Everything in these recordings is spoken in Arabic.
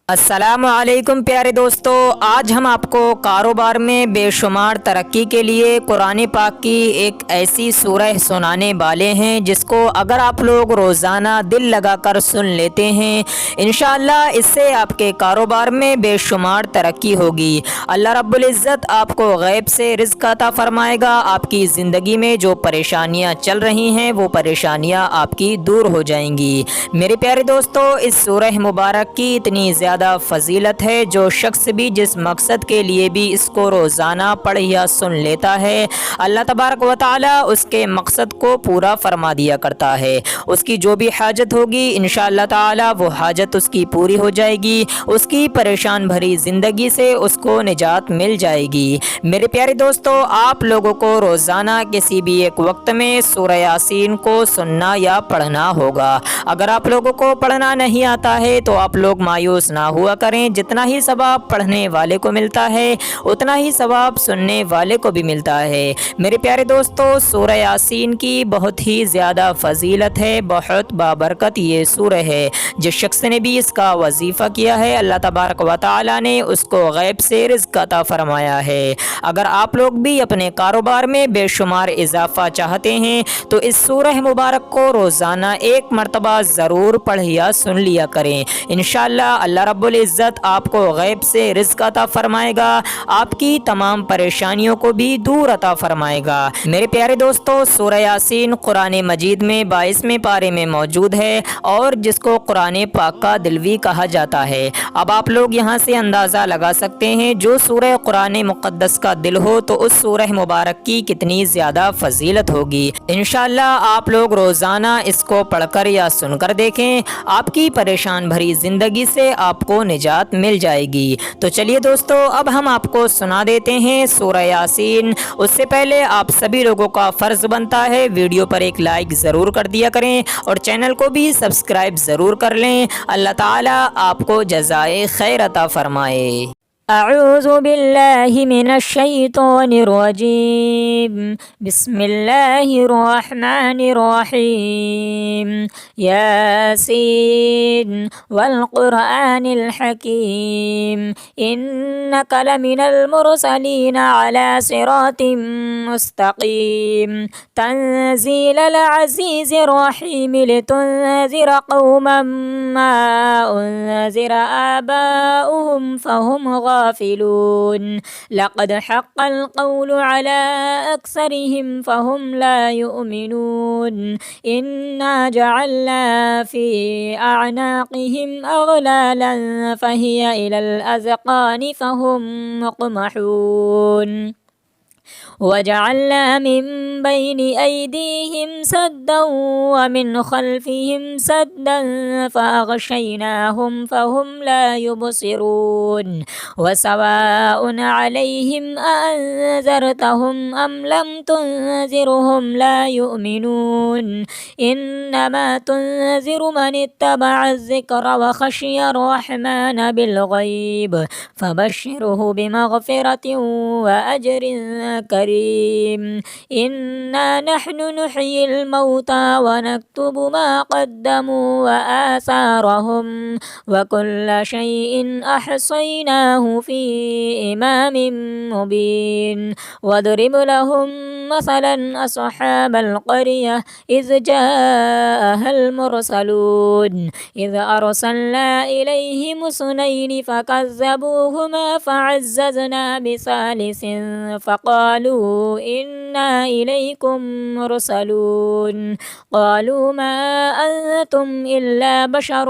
السلام علیکم پیارے دوستو، آج ہم آپ کو کاروبار میں بے شمار ترقی کے لیے قرآن پاک کی ایک ایسی سورہ سنانے والے ہیں جس کو اگر آپ لوگ روزانہ دل لگا کر سن لیتے ہیں انشاءاللہ اس سے آپ کے کاروبار میں بے شمار ترقی ہوگی۔ اللہ رب العزت آپ کو غیب سے رزق عطا فرمائے گا، آپ کی زندگی میں جو پریشانیاں چل رہی ہیں وہ پریشانیاں آپ کی دور ہو جائیں گی۔ میرے پیارے دوستو، اس سورہ مبارک کی اتنی زیادہ فضیلت ہے، جو شخص بھی جس مقصد کے لیے بھی اس کو روزانہ پڑھ یا سن لیتا ہے اللہ تبارک و تعالی اس کے مقصد کو پورا فرما دیا کرتا ہے۔ اس کی جو بھی حاجت ہوگی انشاءاللہ تعالی وہ حاجت اس کی پوری ہو جائے گی، اس کی پریشان بھری زندگی سے اس کو نجات مل جائے گی۔ میرے پیارے دوستو، آپ لوگوں کو روزانہ کسی بھی ایک وقت میں سورہ یاسین کو سننا یا پڑھنا ہوگا۔ اگر آپ لوگوں کو پڑھنا نہیں آتا ہے تو آپ لوگ مایوس نہ ہوا کریں، جتنا ہی ثواب پڑھنے والے کو ملتا ہے اتنا ہی ثواب سننے والے کو بھی ملتا ہے۔ میرے پیارے دوستو، سورہ یاسین کی بہت ہی زیادہ فضیلت ہے، بہت بابرکت یہ سورہ ہے۔ جس شخص نے بھی اس کا وظیفہ کیا ہے اللہ تبارک و تعالی نے اس کو غیب سے رزق عطا فرمایا ہے۔ اگر آپ لوگ بھی اپنے کاروبار میں بے شمار اضافہ چاہتے ہیں تو اس سورہ مبارک کو روزانہ ایک مرتبہ ضرور پڑھ یا سن لیا کریں۔ انشاءاللہ اللہ رب العزت آپ کو غیب سے رزق عطا فرمائے گا، آپ کی تمام پریشانیوں کو بھی دور عطا فرمائے گا۔ میرے پیارے دوستو، سورہ یاسین قرآن مجید میں 22ویں پارے میں موجود ہے اور جس کو قرآن پاک کا دل بھی کہا جاتا ہے۔ اب آپ لوگ یہاں سے اندازہ لگا سکتے ہیں جو سورہ قرآن مقدس کا دل ہو تو اس سورہ مبارک کی کتنی زیادہ فضیلت ہوگی۔ انشاءاللہ آپ لوگ روزانہ اس کو پڑھ کر یا سن کر دیکھیں، آپ کی پریشان بھری زندگی سے آپ کو نجات مل جائے گی۔ تو چلیے دوستو، اب ہم آپ کو سنا دیتے ہیں سورہ یاسین۔ اس سے پہلے آپ سبھی لوگوں کا فرض بنتا ہے ویڈیو پر ایک لائک ضرور کر دیا کریں اور چینل کو بھی سبسکرائب ضرور کر لیں۔ اللہ تعالی آپ کو جزائے خیر عطا فرمائے۔ اعوذ باللہ من الشیطان الرجیم، بسم اللہ الرحمن الرحیم، یاسین والقرآن الحکیم، انک لمن المرسلین علی صراط مستقیم، تنزیل العزیز الرحیم، لتنذر قوما ما انذر آباؤهم فهم غافلون، لقد حق القول على أكثرهم فهم لا يؤمنون، إنا جعلنا في أعناقهم أغلالا فهي إلى الأذقان فهم مقمحون، وجعلنا من بين أيديهم سدا ومن خلفهم سدا فأغشيناهم فهم لا يبصرون، وسواء عليهم أأنذرتهم أم لم تنذرهم لا يؤمنون، إنما تنذر من اتبع الذكر وخشي الرحمن بالغيب فبشره بمغفرة وأجر كريم، إنا نحن نحيي الموتى ونكتب ما قدموا وآثارهم وكل شيء أحصيناه في إمام مبين، واضرب لهم مثلا أصحاب القرية إذ جاءها المرسلون، إذ أرسلنا إليهم اثنين فكذبوهما فعززنا بثالث فقالوا إنا إليكم مرسلون، قالوا ما أنتم إلا بشر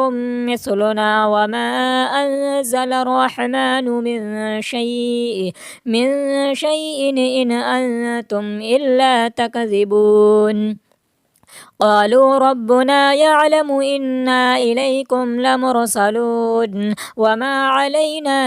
مثلنا وما أنزل الرحمن من شيء إن أنتم إلا تكذبون، قالوا ربنا يعلم إنا إليكم لمرسلون وما علينا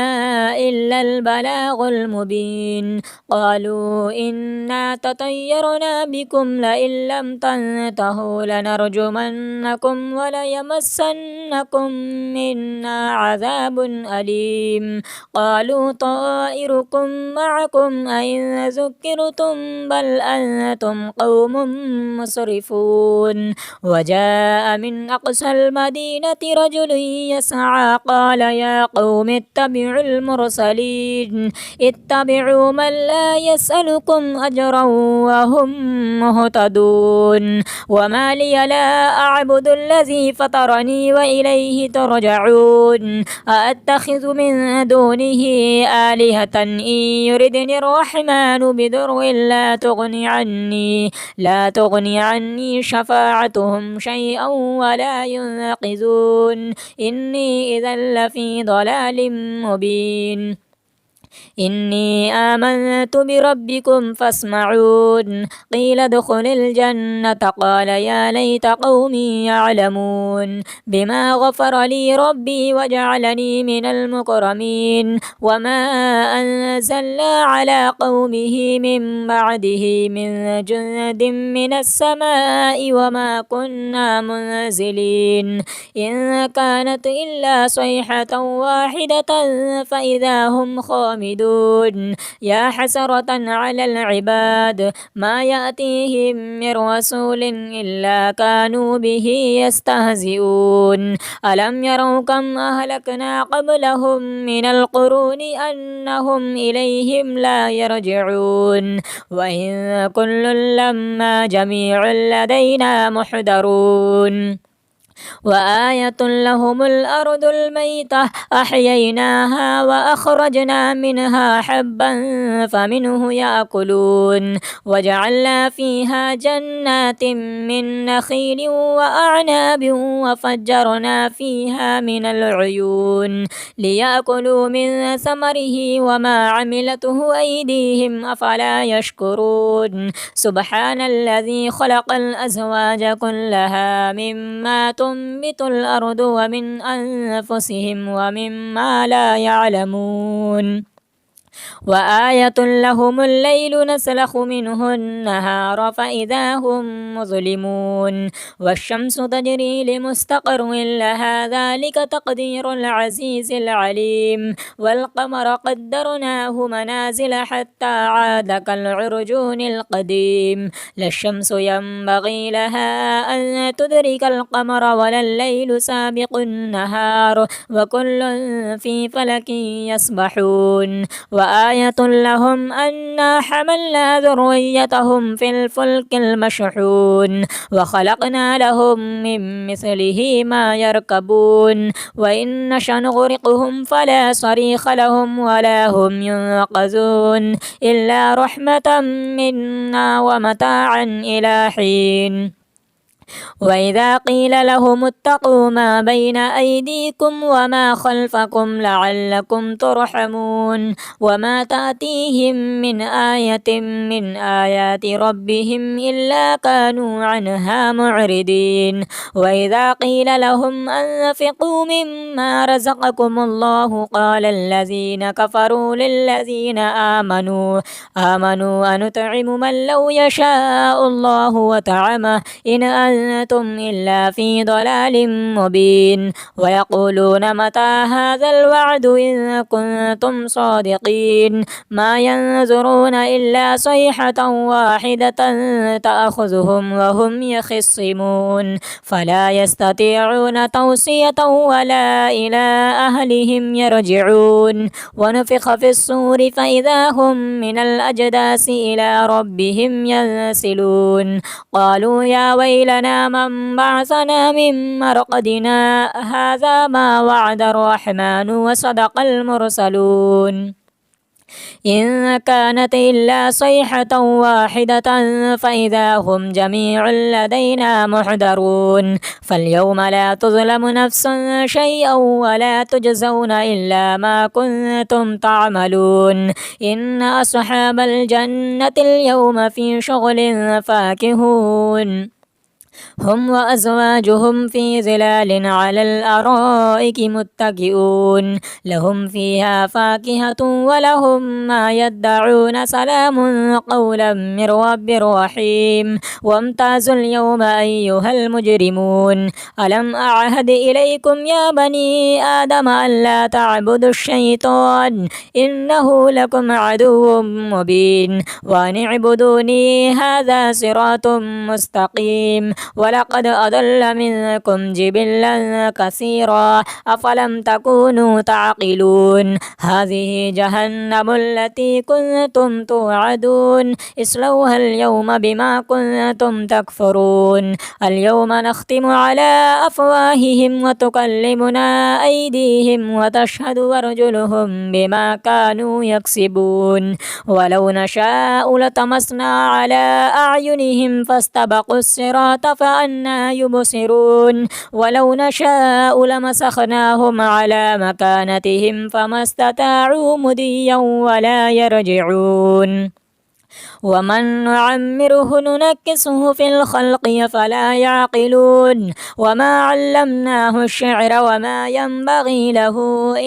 إلا البلاغ المبين، قالوا إنا تطيرنا بكم لئن لم تنتهوا لنرجمنكم وليمسنكم منا عذاب أليم، قالوا طائركم معكم أئن ذكرتم بل أنتم قوم مسرفون، يعلمون. وجاء من أقصى المدينة رجل يسعى قال يا قوم اتبعوا المرسلين اتبعوا من لا يسألكم أجرا وهم مهتدون. وما لي لا أعبد الذي فطرني وإليه ترجعون. أأتخذ من دونه آلهة إن يردني الرحمن بضر لا تغني عني شفاعتهم شيئا ولا ينقذون. إني إذا لفي ضلال مبين. إني آمنت بربكم فاسمعون. قيل ادخل الجنة قال يا ليت قومي يعلمون. بما غفر لي ربي وجعلني من المكرمين. وما أنزلنا على قومه من بعده من جند من السماء وما كنا منزلين. إن كانت إلا صيحة واحدة فإذا هم خامدون. يا حسرة على العباد ما يأتيهم من رسول إلا كانوا به يستهزئون. ألم يروا كم أهلكنا قبلهم من القرون أنهم إليهم لا يرجعون. وإن كل لما جميع لدينا محضرون. وآية لهم الأرض الميتة أحييناها وأخرجنا منها حبا فمنه يأكلون. وجعلنا فيها جنات من نخيل وأعناب وفجرنا فيها من العيون ليأكلوا من ثمره وما عملته أيديهم أفلا يشكرون. سبحان الذي خلق الأزواج كلها مما تنبت الأرض ومن أنفسهم ومما لا يعلمون. وآية لهم الليل نسلخ منه النهار فإذا هم مظلمون. والشمس تجري لمستقر لها ذلك تقدير العزيز العليم. والقمر قدرناه منازل حتى عاد كالعرجون القديم. لا الشمس ينبغي لها أن تدرك القمر ولا الليل سابق النهار وكل في فلك يسبحون. وآية لهم أنا حملنا ذريتهم في الفلك المشحون وخلقنا لهم من مثله ما يركبون. وإن نشأ نغرقهم فلا صريخ لهم ولا هم ينقذون إلا رحمة منا ومتاعا إلى حين. وإذا قيل لهم اتقوا ما بين أيديكم وما خلفكم لعلكم ترحمون. وما تأتيهم من آية من آيات ربهم إلا كانوا عنها معرضين. وإذا قيل لهم أنفقوا مما رزقكم الله قال الذين كفروا للذين آمنوا أنطعم من لو يشاء الله وطعمه إن أنتم إلا في ضلال مبين. ويقولون متى هذا الوعد إن كنتم صادقين. ما ينظرون إلا صيحة واحدة تأخذهم وهم يخصمون فلا يستطيعون توصية ولا إلى أهلهم يرجعون. ونفخ في الصور فإذا هم من الأجداث إلى ربهم ينسلون. قالوا يا ويلنا من بعثنا من مرقدنا هذا ما وعد الرحمن وصدق المرسلون. إن كانت إلا صيحة واحدة فإذا هم جميع لدينا محضرون. فاليوم لا تظلم نفس شيئا ولا تجزون إلا ما كنتم تعملون. إن أصحاب الجنة اليوم في شغل فاكهون هم وأزواجهم في ظلال على الأرائك متكئون. لهم فيها فاكهة ولهم ما يدعون. سلام قولا من رب رحيم. وامتازوا اليوم أيها المجرمون. ألم أعهد إليكم يا بني آدم ألا تعبدوا الشيطان إنه لكم عدو مبين. وأن اعبدوني هذا صراط مستقيم. ولقد أضل منكم جبلا كثيرا أفلم تكونوا تعقلون هذه جهنم التي كنتم توعدون اصلوها اليوم بما كنتم تكفرون اليوم نختم على أفواههم وتكلمنا أيديهم وتشهد أرجلهم بما كانوا يكسبون ولو نشاء لطمسنا على أعينهم فاستبقوا الصراط فأنى يبصرون ولو نشاء لمسخناهم على مكانتهم فما استطاعوا مضيا ولا يرجعون ومن نعمره ننكسه في الخلق فلا يعقلون وما علمناه الشعر وما ينبغي له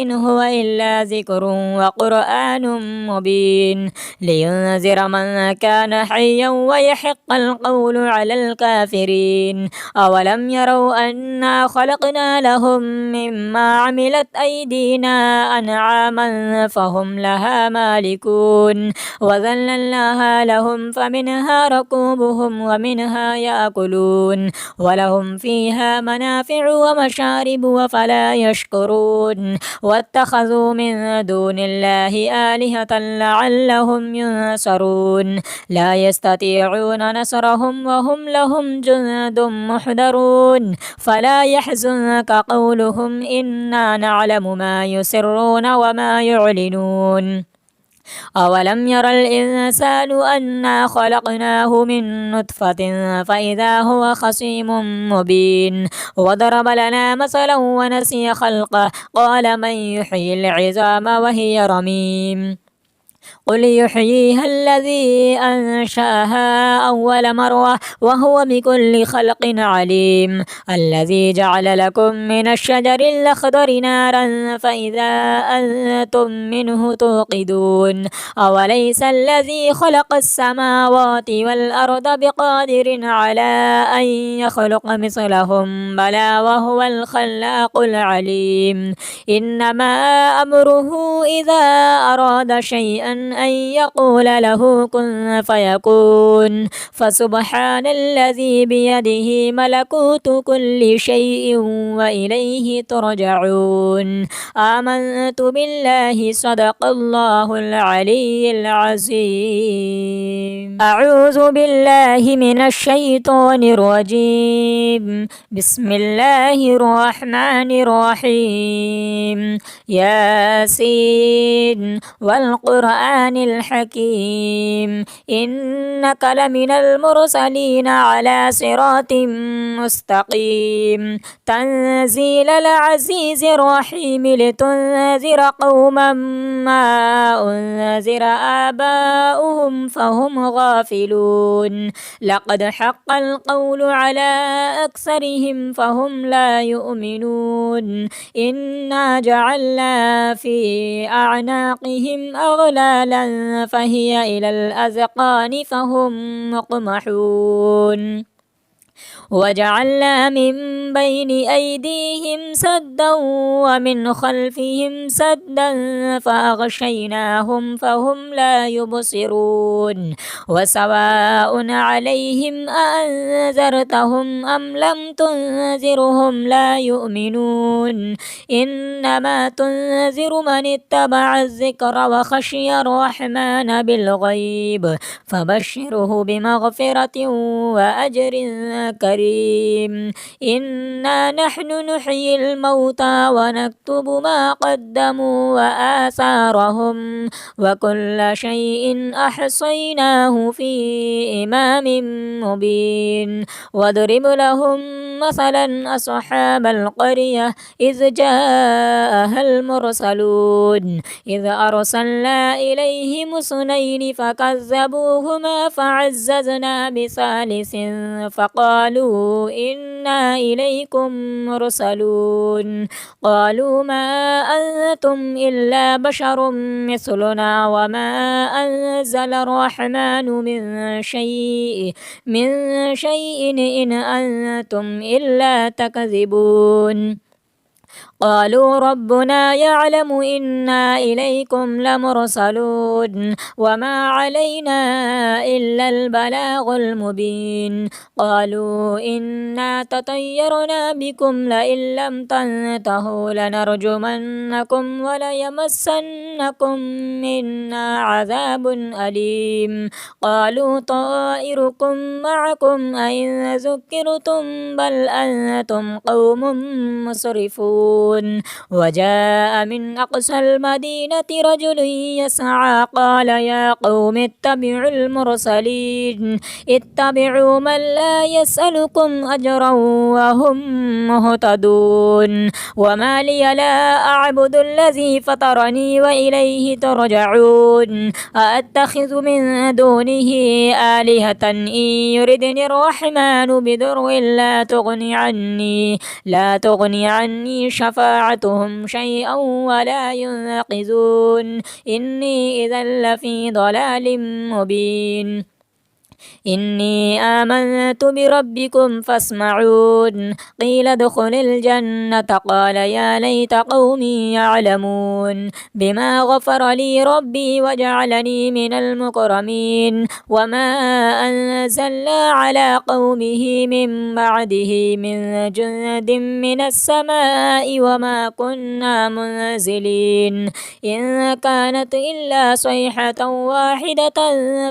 إن هو إلا ذكر وقرآن مبين لينذر من كان حيا ويحق القول على الكافرين أولم يروا أنا خلقنا لهم مما عملت أيدينا أنعاما فهم لها مالكون وذللناها لهم فمنها ركوبهم ومنها يأكلون ولهم فيها منافع ومشارب وفلا يشكرون واتخذوا من دون الله آلهة لعلهم ينصرون لا يستطيعون نصرهم وهم لهم جند محضرون فلا يحزنك قولهم إنا نعلم ما يسرون وما يعلنون أولم ير الإنسان أنا خلقناه من نطفة فإذا هو خصيم مبين وضرب لنا مثلا ونسي خلقه قال من يحيي العظام وهي رميم قل يحييها الذي أنشأها أول مرة وهو بكل خلق عليم الذي جعل لكم من الشجر الأخضر نارا فإذا أنتم منه توقدون أوليس الذي خلق السماوات والأرض بقادر على أن يخلق مثلهم بلى وهو الخلاق العليم إنما أمره إذا أراد شيئا أن يقول له كن فيكون فسبحان الذي بيده ملكوت كل شيء وإليه ترجعون آمنت بالله صدق الله العلي العظيم أعوذ بالله من الشيطان الرجيم بسم الله الرحمن الرحيم ياسين والقرآن الحكيم إنك لمن المرسلين على صراط مستقيم تنزيل العزيز الرحيم لتنذر قوما ما أنذر آباؤهم فهم غافلون لقد حق القول على أكثرهم فهم لا يؤمنون إنا جعلنا في أعناقهم أغلالا فهي إلى الأذقان فهم مقمحون وجعلنا من بين أيديهم سدا ومن خلفهم سدا فأغشيناهم فهم لا يبصرون وسواء عليهم أأنذرتهم أم لم تنذرهم لا يؤمنون إنما تنذر من اتبع الذكر وخشي الرحمن بالغيب فبشره بمغفرة وأجر كريم إنا نحن نحيي الموتى ونكتب ما قدموا وآثارهم وكل شيء أحصيناه في إمام مبين واضرب لهم مثلا أصحاب القرية إذ جاءها المرسلون إذ أرسلنا إليهم اثنين فكذبوهما فعززنا بثالث فقالوا إنا إليكم مرسلون قالوا ما أنتم إلا بشر مثلنا وما أنزل الرحمن من شيء إن أنتم إلا تكذبون قالوا ربنا يعلم إنا إليكم لمرسلون وما علينا إلا البلاغ المبين. قالوا إنا تطيرنا بكم لئن لم تنتهوا لنرجمنكم وليمسنكم منا عذاب أليم. قالوا طائركم معكم أئن ذكرتم بل أنتم قوم مسرفون. وجاء من أقصى المدينة رجل يسعى قال يا قوم اتبعوا المرسلين اتبعوا من لا يسألكم أجرا وهم مهتدون. وما لي لا أعبد الذي فطرني وإليه ترجعون. أأتخذ من دونه آلهة إن يردني الرحمن بضر لا تغني عني شفاعتهم شيئا ولا ينقذون. إني إذا لفي ضلال مبين. إني آمنت بربكم فاسمعون. قيل ادخل الجنة قال يا ليت قومي يعلمون بما غفر لي ربي وجعلني من المكرمين. وما أنزلنا على قومه من بعده من جند من السماء وما كنا منزلين. إن كانت إلا صيحة واحدة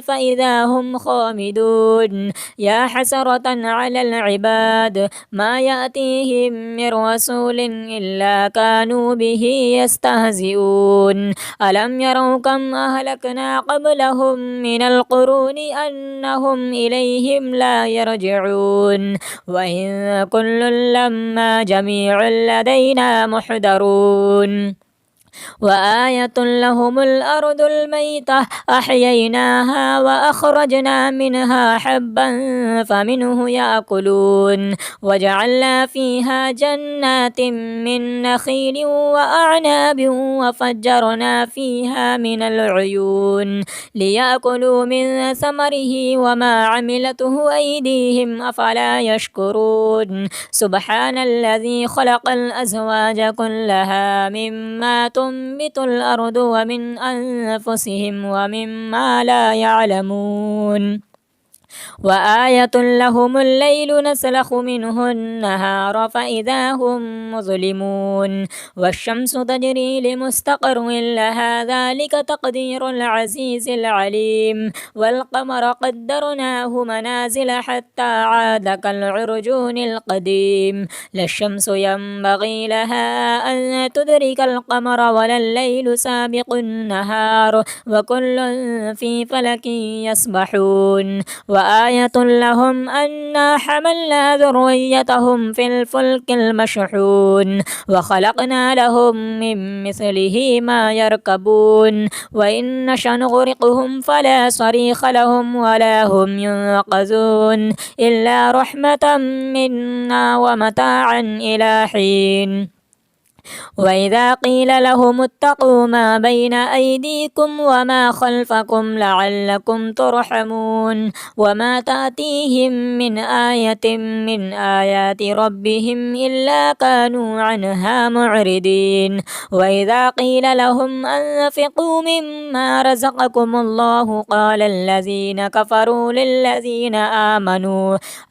فإذا هم خامدون. يا حسرة على العباد ما يأتيهم من رسول إلا كانوا به يستهزئون. ألم يروا كم أهلكنا قبلهم من القرون أنهم إليهم لا يرجعون. وإن كل لما جميع لدينا محضرون. وآية لهم الأرض الميتة أحييناها وأخرجنا منها حبا فمنه يأكلون. وجعلنا فيها جنات من نخيل وأعناب وفجرنا فيها من العيون ليأكلوا من ثمره وما عملته أيديهم أفلا يشكرون. سبحان الذي خلق الأزواج كلها مما تنبت الأرض ومن أنفسهم ومما لا يعلمون. وآية لهم الليل نسلخ منه النهار فإذا هم مظلمون. والشمس تجري لمستقر لها ذلك تقدير العزيز العليم. والقمر قدرناه منازل حتى عاد كالعرجون القديم. لا الشمس ينبغي لها أن تدرك القمر ولا الليل سابق النهار وكل في فلك يسبحون. وآية لهم أنا حملنا ذريتهم في الفلك المشحون وخلقنا لهم من مثله ما يركبون. وإن نشأ نغرقهم فلا صريخ لهم ولا هم ينقذون إلا رحمة منا ومتاعا إلى حين. وإذا قيل لهم اتقوا ما بين أيديكم وما خلفكم لعلكم ترحمون. وما تأتيهم من آية من آيات ربهم إلا كانوا عنها معرضين. وإذا قيل لهم أنفقوا مما رزقكم الله قال الذين كفروا للذين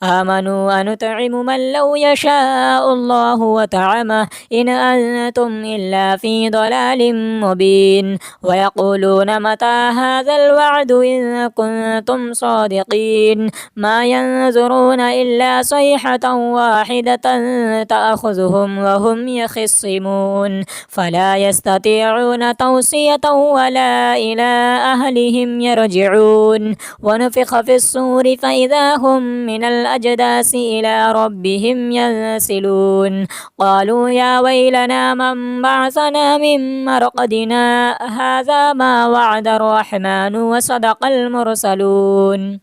آمنوا أنطعم من لو يشاء الله وطعمه إن أنتم إلا في ضلال مبين. ويقولون متى هذا الوعد إن كنتم صادقين. ما ينظرون إلا صيحة واحدة تأخذهم وهم يخصمون فلا يستطيعون توصية ولا إلى أهلهم يرجعون. ونفخ في الصور فإذا هم من الأجداث إلى ربهم ينسلون. قالوا يا ويلنا من بعثنا من مرقدنا هذا ما وعد الرحمن وصدق المرسلون.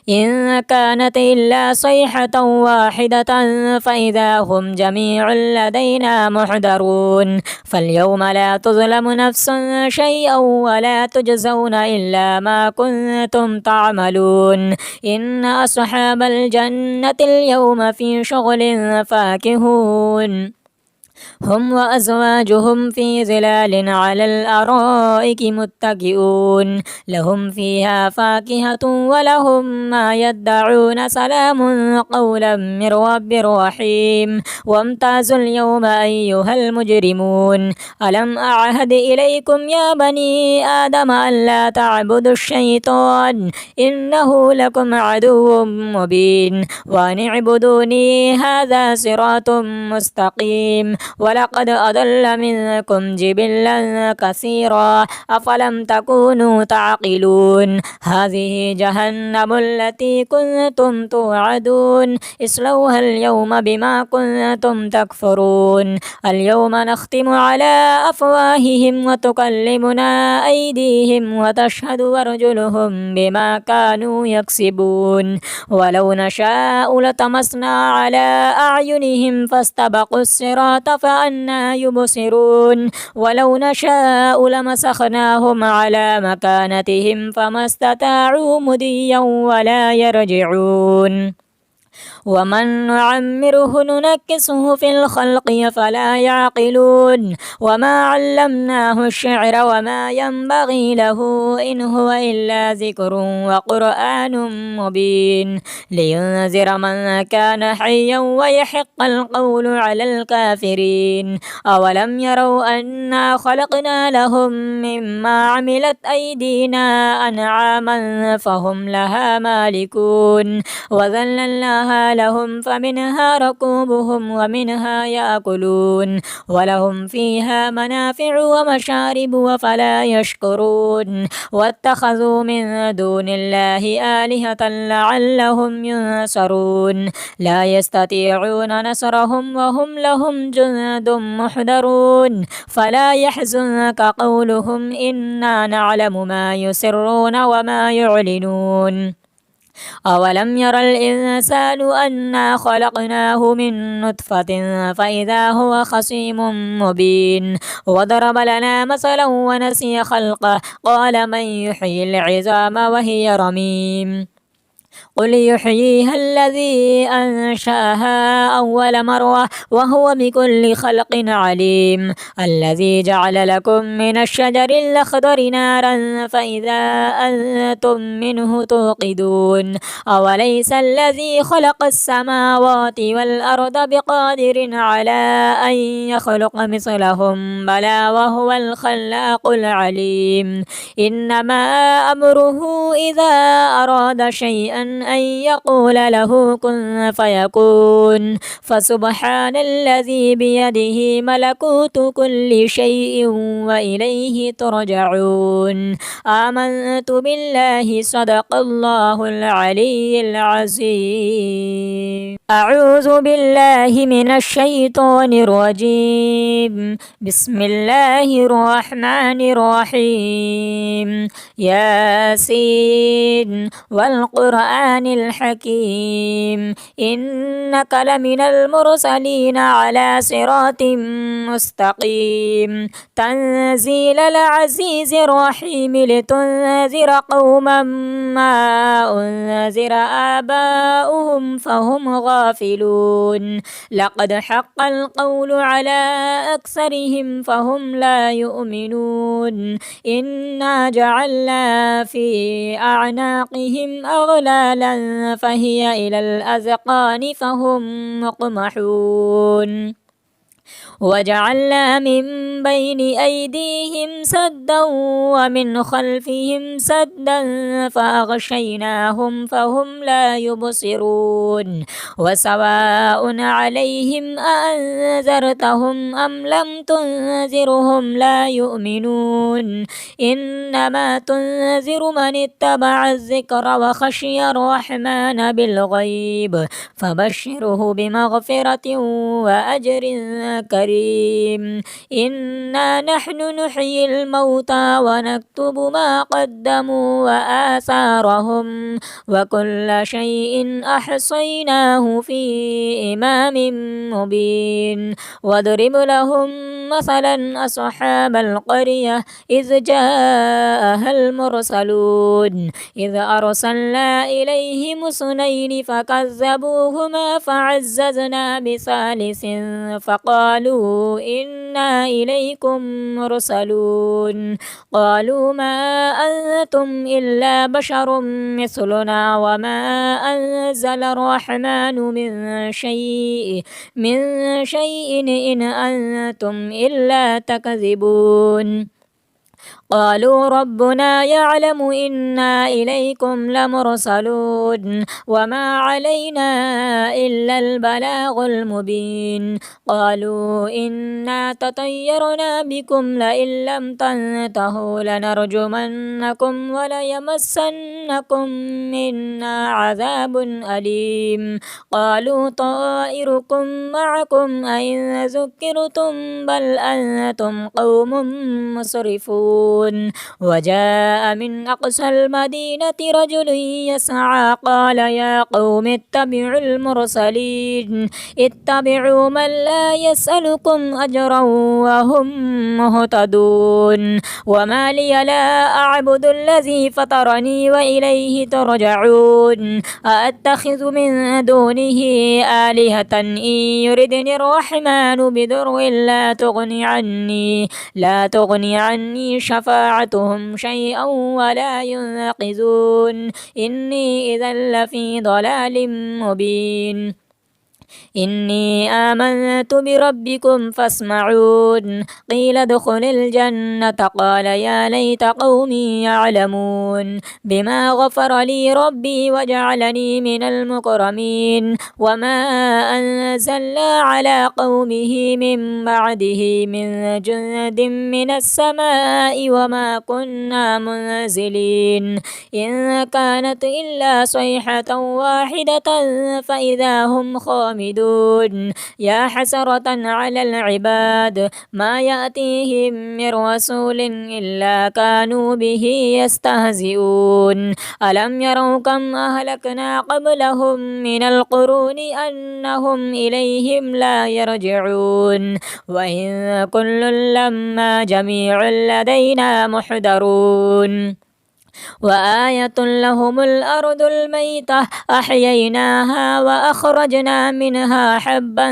إن كانت إلا صيحة واحدة فإذا هم جميع لدينا محضرون. فاليوم لا تظلم نفس شيئا ولا تجزون إلا ما كنتم تعملون. إن أصحاب الجنة اليوم في شغل فاكهون. هم وأزواجهم في ظلال على الأرائك متكئون لهم فيها فاكهة ولهم ما يدعون سلام قولا من رب رحيم وامتازوا اليوم أيها المجرمون ألم أعهد إليكم يا بني آدم ألا تعبدوا الشيطان إنه لكم عدو مبين وأن اعبدوني هذا صراط مستقيم ولقد أضل منكم جبلا كثيرا أفلم تكونوا تعقلون هذه جهنم التي كنتم توعدون اصلوها اليوم بما كنتم تكفرون اليوم نختم على أفواههم وتكلمنا أيديهم وتشهد أرجلهم بما كانوا يكسبون ولو نشاء لطمسنا على أعينهم فاستبقوا الصراط فأنى يبصرون ولو نشاء لمسخناهم على مكانتهم فما استطاعوا مضيا ولا يرجعون ومن نعمره ننكسه في الخلق فلا يعقلون وما علمناه الشعر وما ينبغي له إن هو إلا ذكر وقرآن مبين لينذر من كان حيا ويحق القول على الكافرين أولم يروا أنا خلقنا لهم مما عملت أيدينا أنعاما فهم لها مالكون وذللناها لهم فمنها ركوبهم ومنها يأكلون ولهم فيها منافع ومشارب وفلا يشكرون واتخذوا من دون الله آلهة لعلهم ينصرون لا يستطيعون نصرهم وهم لهم جند محضرون فلا يحزنك قولهم إنا نعلم ما يسرون وما يعلنون أولم ير الإنسان أنا خلقناه من نطفة فإذا هو خصيم مبين وضرب لنا مثلا ونسي خلقه قال من يحيي العظام وهي رميم قل يحييها الذي أنشأها أول مرة وهو بكل خلق عليم الذي جعل لكم من الشجر الأخضر نارا فإذا أنتم منه توقدون أوليس الذي خلق السماوات والأرض بقادر على أن يخلق مثلهم بلى وهو الخلاق العليم إنما أمره إذا أراد شيئا أن يقول له كن فيكون فسبحان الذي بيده ملكوت كل شيء وإليه ترجعون آمنت بالله صدق الله العلي العظيم أعوذ بالله من الشيطان الرجيم بسم الله الرحمن الرحيم ياسين والقرآن الحكيم إنك لمن المرسلين على صراط مستقيم تنزيل العزيز الرحيم لتنذر قوما ما أنذر آباؤهم فهم غافلون لقد حق القول على أكثرهم فهم لا يؤمنون إنا جعلنا في أعناقهم أغلالا فهي إلى الأذقان فهم مقمحون وجعلنا من بين أيديهم سدا ومن خلفهم سدا فأغشيناهم فهم لا يبصرون وسواء عليهم أأنذرتهم أم لم تنذرهم لا يؤمنون إنما تنذر من اتبع الذكر وخشي الرحمن بالغيب فبشره بمغفرة وأجر كريم إنا نحن نحيي الموتى ونكتب ما قدموا وآثارهم وكل شيء أحصيناه في إمام مبين واضرب لهم مثلا أصحاب القرية إذ جاءها المرسلون إذ أرسلنا إليهم اثنين فكذبوهما فعززنا بثالث فقال قالوا إنا إليكم مرسلون قالوا ما أنتم إلا بشر مثلنا وما أنزل الرحمن من شيء إن أنتم إلا تكذبون قالوا ربنا يعلم إنا إليكم لمرسلون وما علينا إلا البلاغ المبين قالوا إنا تطيرنا بكم لئن لم تنتهوا لنرجمنكم وليمسنكم منا عذاب أليم قالوا طائركم معكم أئن ذكرتم بل أنتم قوم مسرفون وجاء من أقصى المدينة رجل يسعى قال يا قوم اتبعوا المرسلين اتبعوا من لا يسألكم أجرا وهم مهتدون وما لي لا أعبد الذي فطرني وإليه ترجعون أأتخذ من دونه آلهة إن يردني الرحمن بضر لا تغني عني شفاعتهم شيئا ولا ينقذون إني إذا لفي ضلال مبين إني آمنت بربكم فاسمعون قيل ادخل الجنة قال يا ليت قومي يعلمون بما غفر لي ربي وجعلني من المكرمين وما أنزلنا على قومه من بعده من جند من السماء وما كنا منزلين إن كانت إلا صيحة واحدة فإذا هم خامدون يا حسرة على العباد ما يأتيهم من رسول إلا كانوا به يستهزئون ألم يروا كم أهلكنا قبلهم من القرون أنهم إليهم لا يرجعون وإن كل لما جميع لدينا محضرون وآية لهم الأرض الميتة أحييناها وأخرجنا منها حبا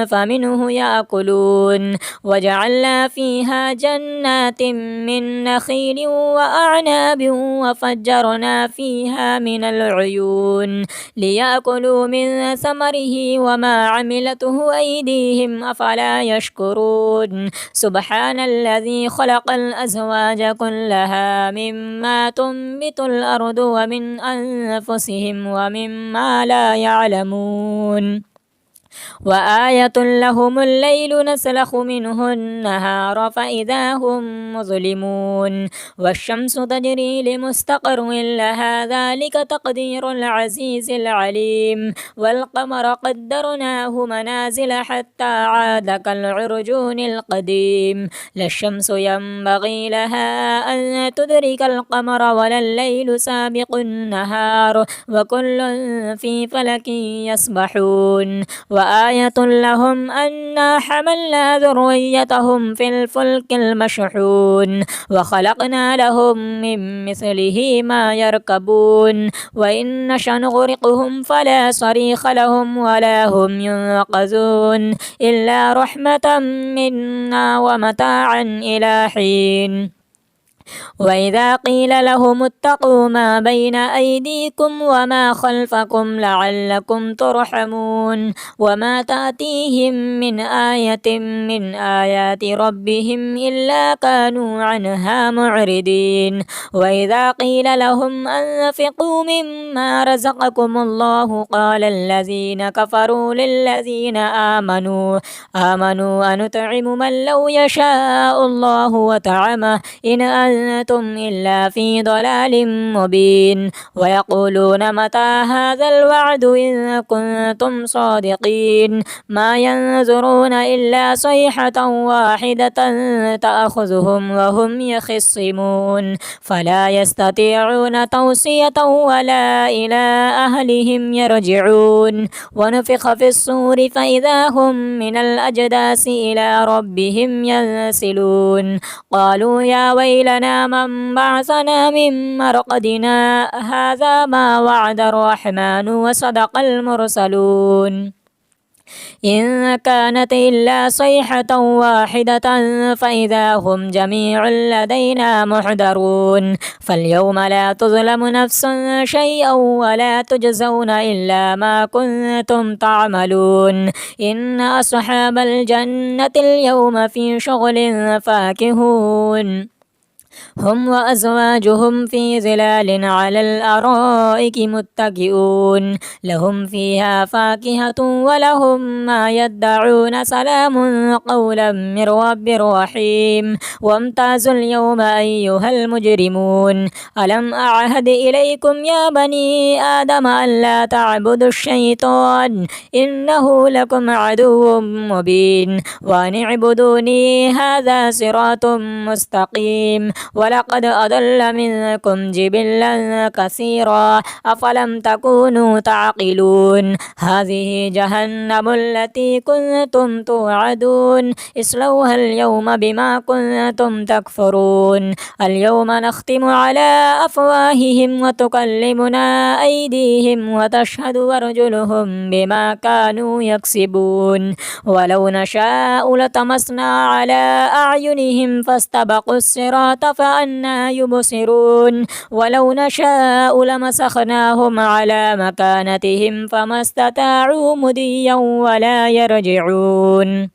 فمنه يأكلون وجعلنا فيها جنات من نخيل وأعناب وفجرنا فيها من العيون ليأكلوا من ثمره وما عملته أيديهم أفلا يشكرون سبحان الذي خلق الأزواج كلها مما تنبت الأرض ومن أنفسهم ومما لا يعلمون وآية لهم الليل نسلخ منه النهار فإذا هم مظلمون والشمس تجري لمستقر لها ذلك تقدير العزيز العليم والقمر قدرناه منازل حتى عاد كالعرجون القديم لا الشمس ينبغي لها أن تدرك القمر ولا الليل سابق النهار وكل في فلك يسبحون وآية لهم أنا حملنا ذريتهم في الفلك المشحون وخلقنا لهم من مثله ما يركبون وإن نشأ نغرقهم فلا صريخ لهم ولا هم ينقذون إلا رحمة منا ومتاعا إلى حين وإذا قيل لهم اتقوا ما بين أيديكم وما خلفكم لعلكم ترحمون وما تأتيهم من آية من آيات ربهم إلا كانوا عنها معرضين وإذا قيل لهم أنفقوا مما رزقكم الله قال الذين كفروا للذين آمنوا أنطعم من لو يشاء الله وطعمه إن أنتم إلا في ضلال مبين ويقولون متى هذا الوعد إن كنتم صادقين ما ينظرون إلا صيحة واحدة تأخذهم وهم يخصمون فلا يستطيعون توصية ولا إلى أهلهم يرجعون ونفخ في الصور فإذا هم من الأجداث إلى ربهم ينسلون قالوا يا ويلنا من بعثنا من مرقدنا هذا ما وعد الرحمن وصدق المرسلون إن كانت إلا صيحة واحدة فإذا هم جميع لدينا محضرون فاليوم لا تظلم نفس شيئا ولا تجزون إلا ما كنتم تعملون إن أصحاب الجنة اليوم في شغل فاكهون هم وأزواجهم في ظلال على الأرائك متكئون لهم فيها فاكهة ولهم ما يدعون سلام قولا من رب رحيم وامتازوا اليوم أيها المجرمون ألم أعهد إليكم يا بني آدم ألا تعبدوا الشيطان إنه لكم عدو مبين وأن اعبدوني هذا صراط مستقيم ولقد أضل منكم جبلا كثيرا أفلم تكونوا تعقلون هذه جهنم التي كنتم توعدون اصلوها اليوم بما كنتم تكفرون اليوم نختم على أفواههم وتكلمنا أيديهم وتشهد أرجلهم بما كانوا يكسبون ولو نشاء لطمسنا على أعينهم فاستبقوا الصراط فأنى يبصرون ولو نشاء لمسخناهم على مكانتهم فما استطاعوا مضيا ولا يرجعون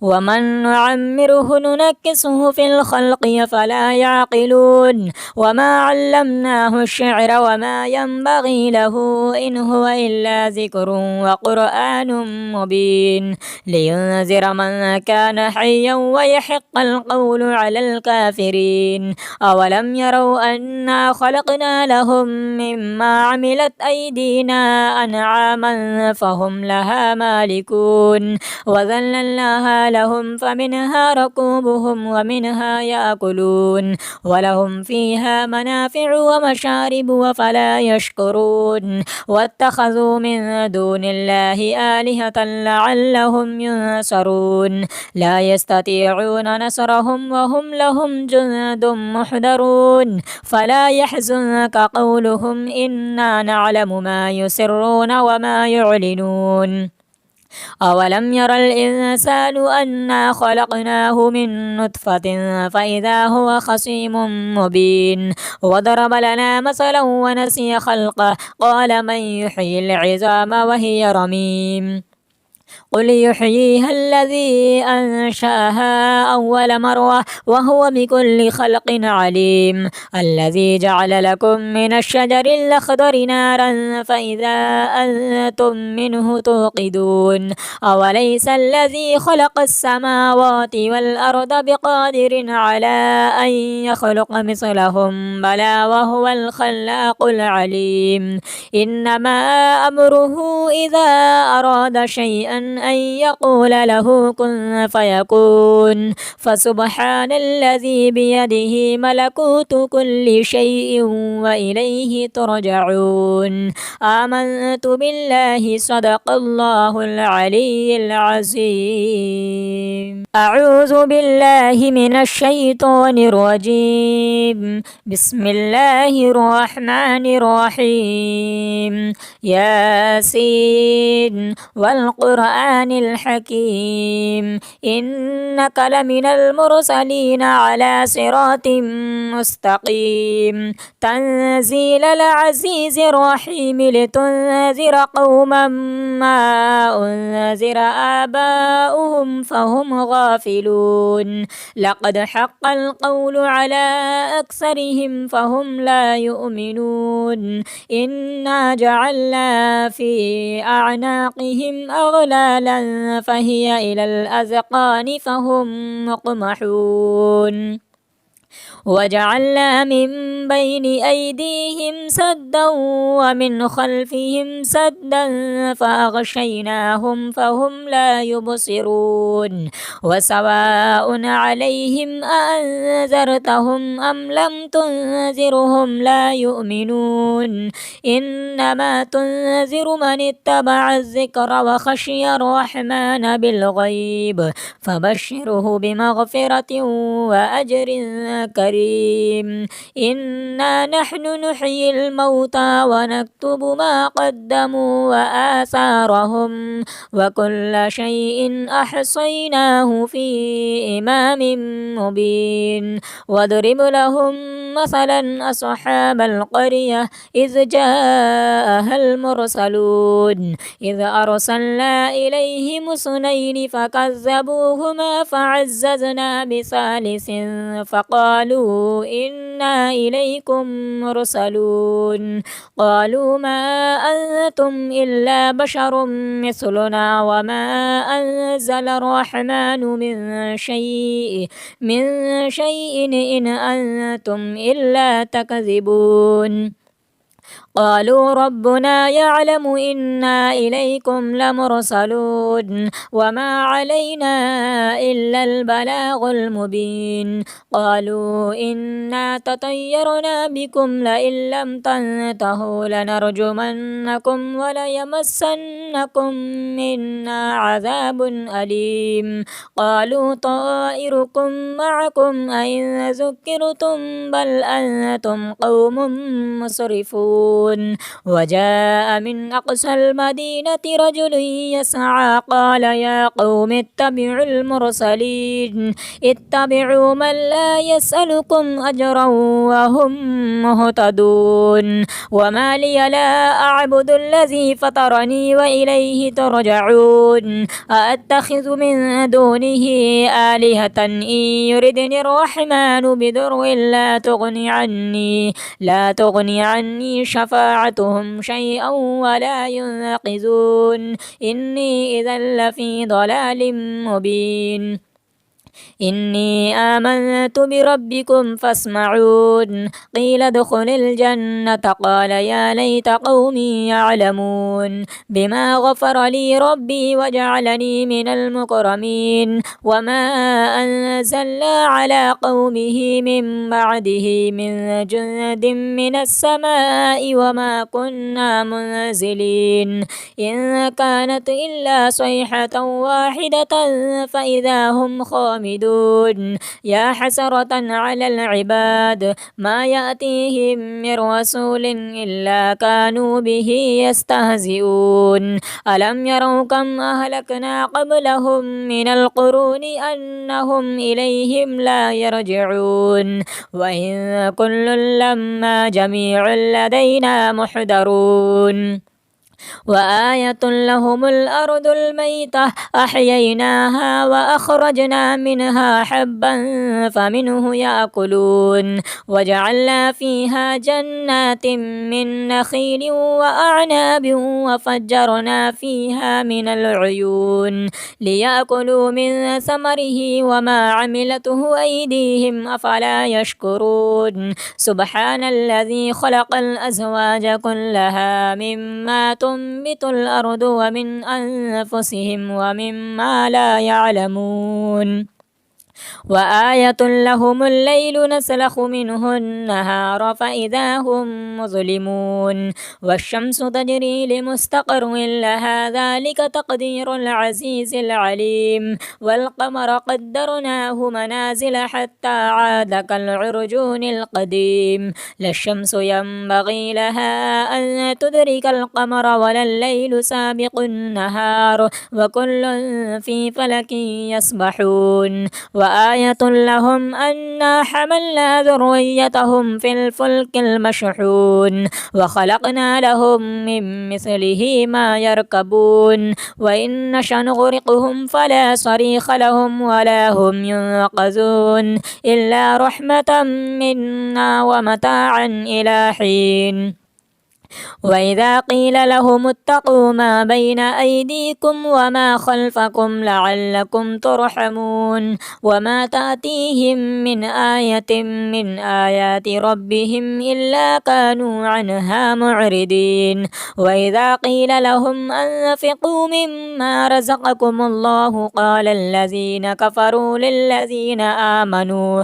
ومن نعمره ننكسه في الخلق فلا يعقلون وما علمناه الشعر وما ينبغي له إن هو إلا ذكر وقرآن مبين لينذر من كان حيا ويحق القول على الكافرين أولم يروا أنا خلقنا لهم مما عملت أيدينا أنعاما فهم لها مالكون وذللناها لهم فمنها ركوبهم ومنها يأكلون ولهم فيها منافع ومشارب وفلا يشكرون واتخذوا من دون الله آلهة لعلهم ينصرون لا يستطيعون نصرهم وهم لهم جند محضرون فلا يحزنك قولهم إنا نعلم ما يسرون وما يعلنون أولم ير الإنسان أنا خلقناه من نطفة فإذا هو خصيم مبين وضرب لنا مثلا ونسي خلقه قال من يحيي العظام وهي رميم قل يحييها الذي أنشأها أول مرة وهو بكل خلق عليم الذي جعل لكم من الشجر الأخضر نارا فإذا أنتم منه توقدون أوليس الذي خلق السماوات والأرض بقادر على أن يخلق مثلهم بلى وهو الخلاق العليم إنما أمره إذا أراد شيئا أن يقول له كن فيكون فسبحان الذي بيده ملكوت كل شيء وإليه ترجعون آمنت بالله صدق الله العلي العظيم أعوذ بالله من الشيطان الرجيم بسم الله الرحمن الرحيم ياسين والقرآن الحكيم إنك لمن المرسلين على صراط مستقيم تنزيل العزيز الرحيم لتنذر قوما ما أنذر آباؤهم فهم غافلون لقد حق القول على أكثرهم فهم لا يؤمنون إنا جعلنا في أعناقهم أغلالا فهي إلى الأذقان فهم مقمحون وجعلنا من بين أيديهم سدا ومن خلفهم سدا فأغشيناهم فهم لا يبصرون وسواء عليهم أأنذرتهم أم لم تنذرهم لا يؤمنون إنما تنذر من اتبع الذكر وخشي الرحمن بالغيب فبشره بمغفرة وأجر كريم إنا نحن نحيي الموتى ونكتب ما قدموا وآثارهم وكل شيء أحصيناه في إمام مبين واضرب لهم مثلا أصحاب القرية إذ جاءها المرسلون إذ أرسلنا إليهم اثنين فكذبوهما فعززنا بثالث فقالوا إنا إليكم مرسلون قالوا ما أنتم إلا بشر مثلنا وما أنزل الرحمن من شيء إن أنتم إلا تكذبون قالوا ربنا يعلم إنا إليكم لمرسلون وما علينا إلا البلاغ المبين قالوا إنا تطيرنا بكم لئن لم تنتهوا لنرجمنكم وليمسنكم منا عذاب أليم قالوا طائركم معكم أئن ذكرتم بل أنتم قوم مسرفون وجاء من أقصى المدينة رجل يسعى قال يا قوم اتبعوا المرسلين اتبعوا من لا يسألكم أجرا وهم مهتدون وما لي لا أعبد الذي فطرني وإليه ترجعون أأتخذ من دونه آلهة إن يردني الرحمن بضر لا تغني عني شفاعتهم شيئا ولا ينقذون إني إذا لفي ضلال مبين إني آمنت بربكم فاسمعون قيل ادخل الجنة قال يا ليت قومي يعلمون بما غفر لي ربي وجعلني من المكرمين وما أنزلنا على قومه من بعده من جند من السماء وما كنا منزلين إن كانت إلا صيحة واحدة فإذا هم خامدون يا حسرة على العباد ما يأتيهم من رسول إلا كانوا به يستهزئون ألم يروا كم أهلكنا قبلهم من القرون أنهم إليهم لا يرجعون وإن كل لما جميع لدينا محضرون وآية لهم الأرض الميتة أحييناها وأخرجنا منها حبا فمنه يأكلون وجعلنا فيها جنات من نخيل وأعناب وفجرنا فيها من العيون ليأكلوا من ثمره وما عملته أيديهم أفلا يشكرون سبحان الذي خلق الأزواج كلها مما تنبت الأرض ومن أنفسهم ومما لا يعلمون وآية لهم الليل نسلخ منه النهار فإذا هم مظلمون والشمس تجري لمستقر لها ذلك تقدير العزيز العليم والقمر قدرناه منازل حتى عاد كالعرجون القديم لا الشمس ينبغي لها أن تدرك القمر ولا الليل سابق النهار وكل في فلك يسبحون وآية لهم أنا حملنا ذريتهم في الفلك المشحون وخلقنا لهم من مثله ما يركبون وإن نشأ نغرقهم فلا صريخ لهم ولا هم ينقذون إلا رحمة منا ومتاعا إلى حين وإذا قيل لهم اتقوا ما بين أيديكم وما خلفكم لعلكم ترحمون وما تأتيهم من آية من آيات ربهم إلا كانوا عنها معرضين وإذا قيل لهم أنفقوا مما رزقكم الله قال الذين كفروا للذين آمنوا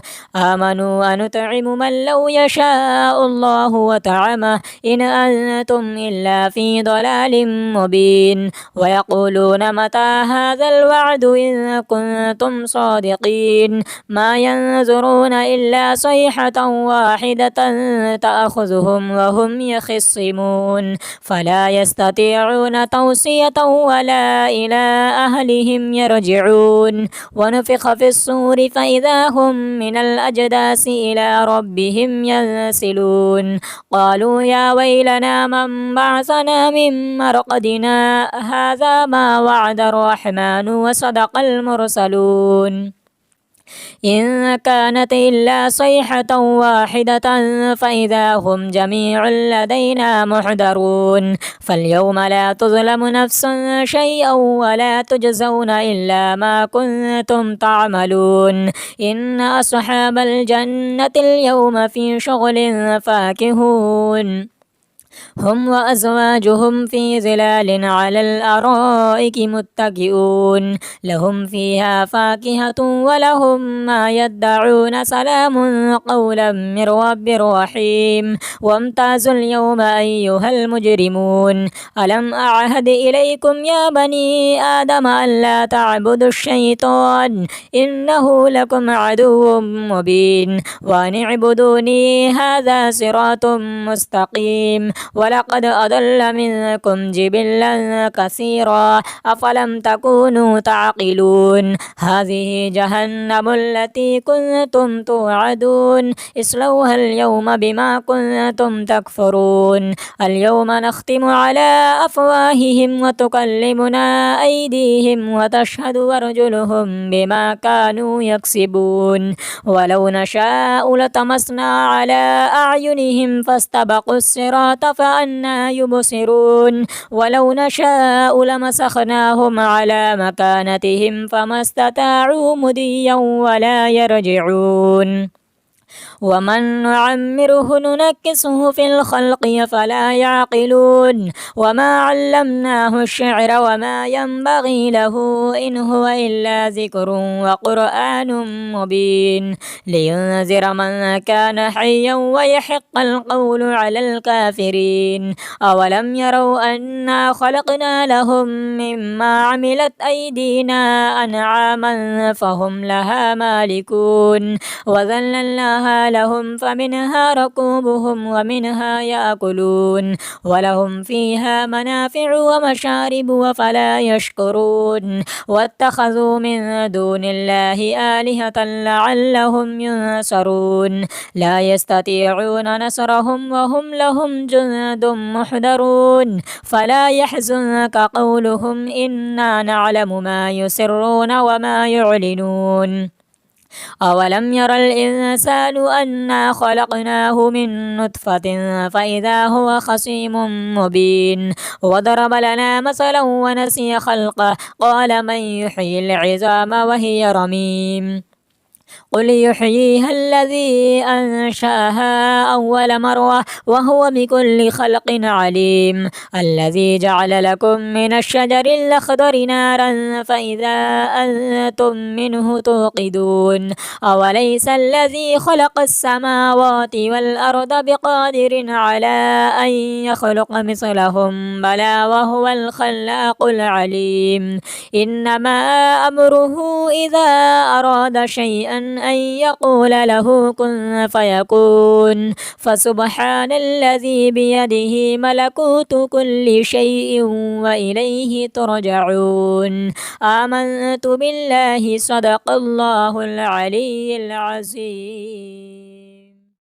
أنطعم من لو يشاء الله وطعمه إن أنتم إلا في ضلال مبين ويقولون متى هذا الوعد إن كنتم صادقين ما ينظرون إلا صيحة واحدة تأخذهم وهم يخصمون فلا يستطيعون توصية ولا إلى أهلهم يرجعون ونفخ في الصور فإذا هم من الأجداث إلى ربهم ينسلون قالوا يا ويلنا من بعثنا من مرقدنا هذا ما وعد الرحمن وصدق المرسلون إن كانت إلا صيحة واحدة فإذا هم جميع لدينا محضرون فاليوم لا تظلم نفس شيئا ولا تجزون إلا ما كنتم تعملون إن أصحاب الجنة اليوم في شغل فاكهون هم وأزواجهم في ظلال على الأرائك متكئون لهم فيها فاكهة ولهم ما يدعون سلام قولا من رب رحيم وامتازوا اليوم أيها المجرمون ألم أعهد إليكم يا بني آدم ألا تعبدوا الشيطان إنه لكم عدو مبين وأن اعبدوني هذا صراط مستقيم ولقد أضل منكم جبلا كثيرا أفلم تكونوا تعقلون هذه جهنم التي كنتم توعدون اصلوها اليوم بما كنتم تكفرون اليوم نختم على أفواههم وتكلمنا أيديهم وتشهد أرجلهم بما كانوا يكسبون ولو نشاء لطمسنا على أعينهم فاستبقوا الصراط فأنى يبصرون ولو نشاء لمسخناهم على مكانتهم فما استطاعوا مضيا ولا يرجعون ومن نعمره ننكسه في الخلق فلا يعقلون وما علمناه الشعر وما ينبغي له إن هو إلا ذكر وقرآن مبين لينذر من كان حيا ويحق القول على الكافرين أولم يروا أنا خلقنا لهم مما عملت أيدينا أنعاما فهم لها مالكون وذللناها لهم فمنها ركوبهم ومنها يأكلون ولهم فيها منافع ومشارب وفلا يشكرون واتخذوا من دون الله آلهة لعلهم ينصرون لا يستطيعون نصرهم وهم لهم جند محضرون فلا يحزنك قولهم إنا نعلم ما يسرون وما يعلنون أولم ير الإنسان أنا خلقناه من نطفة فإذا هو خصيم مبين وضرب لنا مثلا ونسي خلقه قال من يحيي العظام وهي رميم قل يحييها الذي أنشأها أول مرة وهو بكل خلق عليم الذي جعل لكم من الشجر الأخضر نارا فإذا أنتم منه توقدون أوليس الذي خلق السماوات والأرض بقادر على أن يخلق مثلهم بلى وهو الخلاق العليم إنما أمره إذا أراد شيئا أن يقول له كن فيكون فسبحان الذي بيده ملكوت كل شيء وإليه ترجعون آمنت بالله صدق الله العلي العظيم.